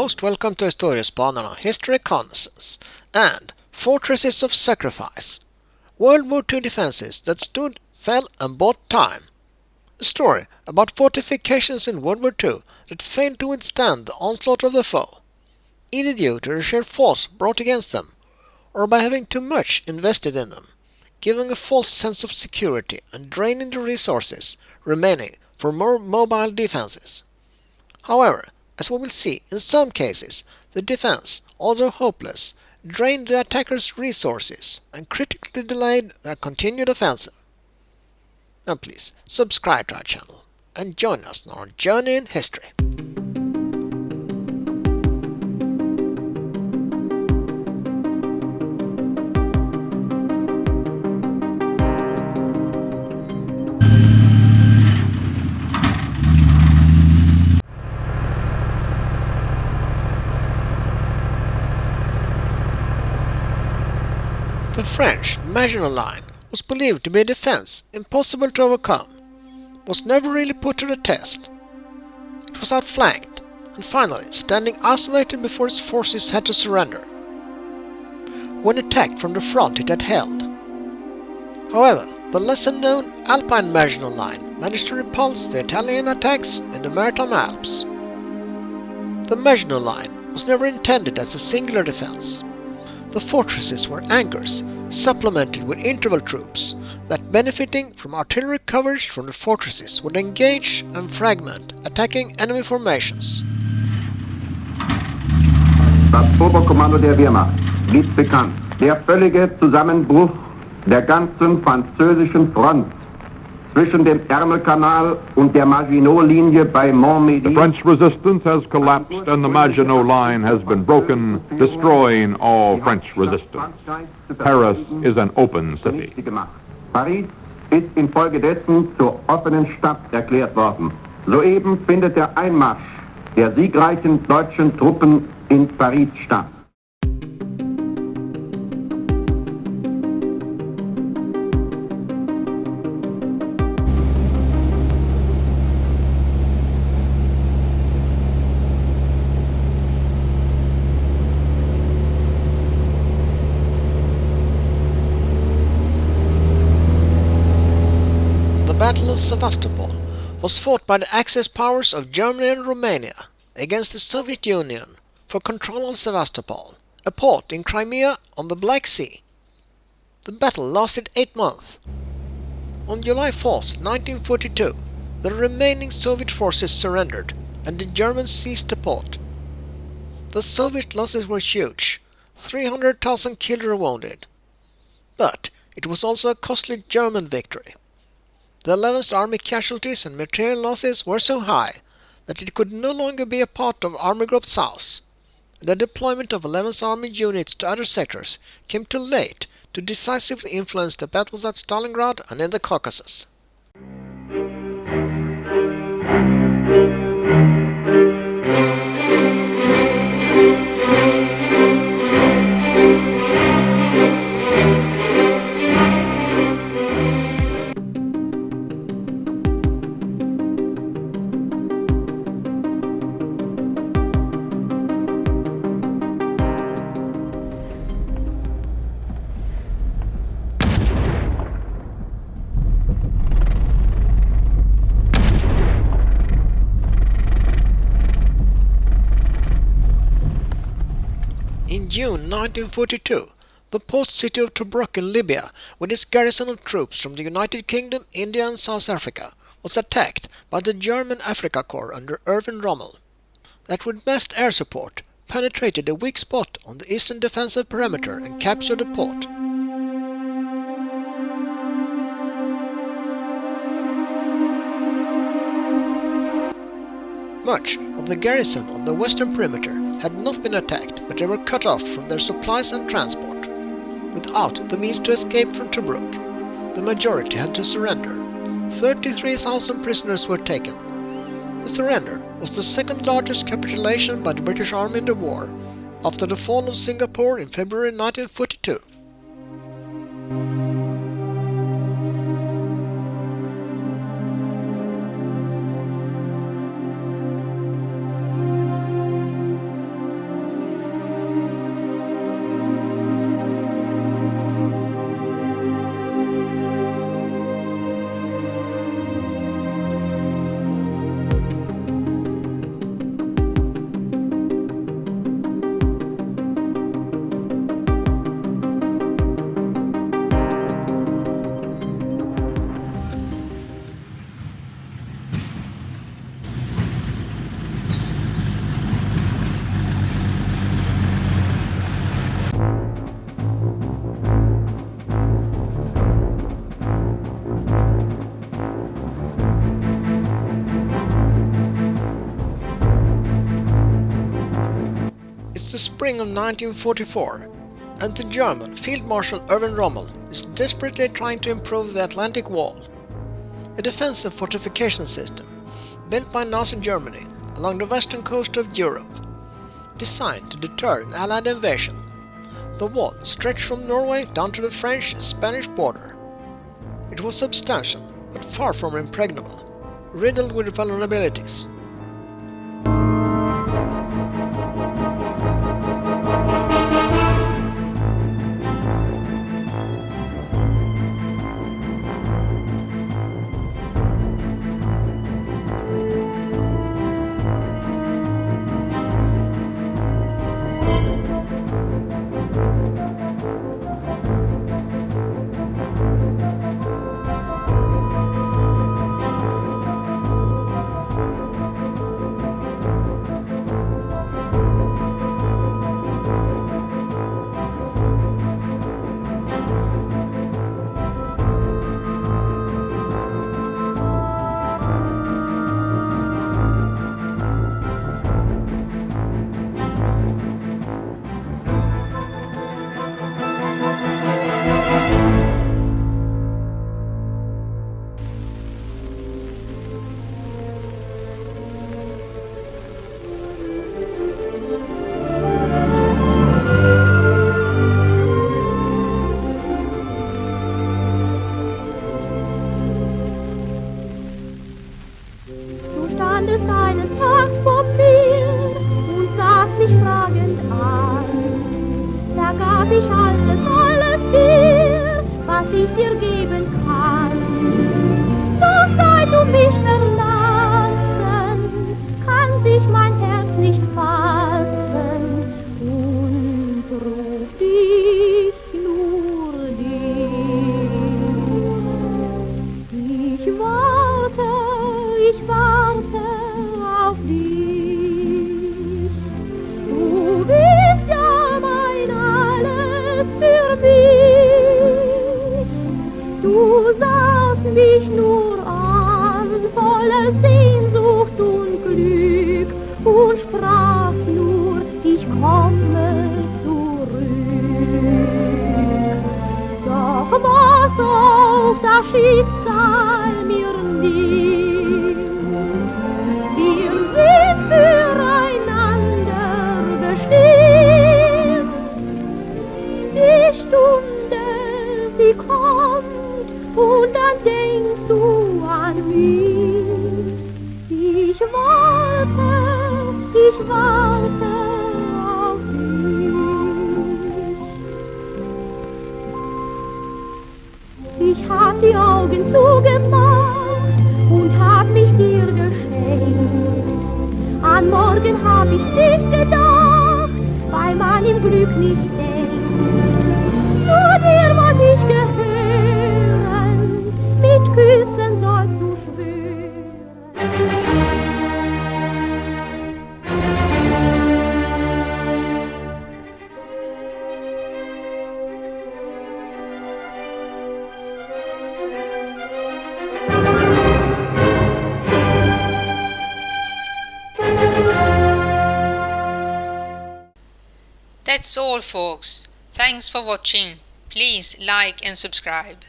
Most welcome to Historiespanarna History Reconnaissance and Fortresses of Sacrifice. World War II defenses that stood, fell and bought time. A story about fortifications in World War II that failed to withstand the onslaught of the foe, either due to the sheer force brought against them, or by having too much invested in them, giving a false sense of security and draining the resources remaining for more mobile defenses. However, as we will see, in some cases, the defense, although hopeless, drained the attackers' resources and critically delayed their continued offensive. Now please, subscribe to our channel and join us on our journey in history. The French Maginot Line was believed to be a defense impossible to overcome, was never really put to the test. It was outflanked, and finally standing isolated before its forces had to surrender. When attacked from the front it had held. However, the lesser-known Alpine Maginot Line managed to repulse the Italian attacks in the Maritime Alps. The Maginot Line was never intended as a singular defense. The fortresses were anchors, supplemented with interval troops, that benefiting from artillery coverage from the fortresses would engage and fragment attacking enemy formations. Das Oberkommando der Wehrmacht gibt bekannt, der völlige Zusammenbruch der ganzen französischen Front zwischen dem Ärmelkanal und der Maginot-Linie bei Montmedy. The French resistance has collapsed and the Maginot Line has been broken, destroying all French resistance. Paris is an open city. Paris ist infolgedessen zur offenen Stadt erklärt worden. Soeben findet der Einmarsch der siegreichen deutschen Truppen in Paris statt. The Battle of Sevastopol was fought by the Axis powers of Germany and Romania against the Soviet Union for control of Sevastopol, a port in Crimea on the Black Sea. The battle lasted 8 months. On July 4, 1942, the remaining Soviet forces surrendered and the Germans seized the port. The Soviet losses were huge, 300,000 killed or wounded. But it was also a costly German victory. The 11th Army casualties and material losses were so high that it could no longer be a part of Army Group South. The deployment of 11th Army units to other sectors came too late to decisively influence the battles at Stalingrad and in the Caucasus. In June 1942, the port city of Tobruk in Libya, with its garrison of troops from the United Kingdom, India and South Africa, was attacked by the German Afrika Korps under Erwin Rommel, that with best air support penetrated a weak spot on the eastern defensive perimeter and captured the port. Much of the garrison on the western perimeter had not been attacked, but they were cut off from their supplies and transport. Without the means to escape from Tobruk, the majority had to surrender. 33,000 prisoners were taken. The surrender was the second largest capitulation by the British Army in the war, after the fall of Singapore in February 1942. the spring of 1944, and the German Field Marshal Erwin Rommel is desperately trying to improve the Atlantic Wall, a defensive fortification system built by Nazi Germany along the western coast of Europe, designed to deter an Allied invasion. The wall stretched from Norway down to the French-Spanish border. It was substantial, but far from impregnable, riddled with vulnerabilities. Ich hab die Augen zugemacht und hab mich dir geschenkt. An morgen hab ich nicht gedacht, weil man im Glück nicht denkt. Zu dir wollt ich gehören, mit Küssen sollst du schwören. That's all, folks. Thanks for watching. Please like and subscribe.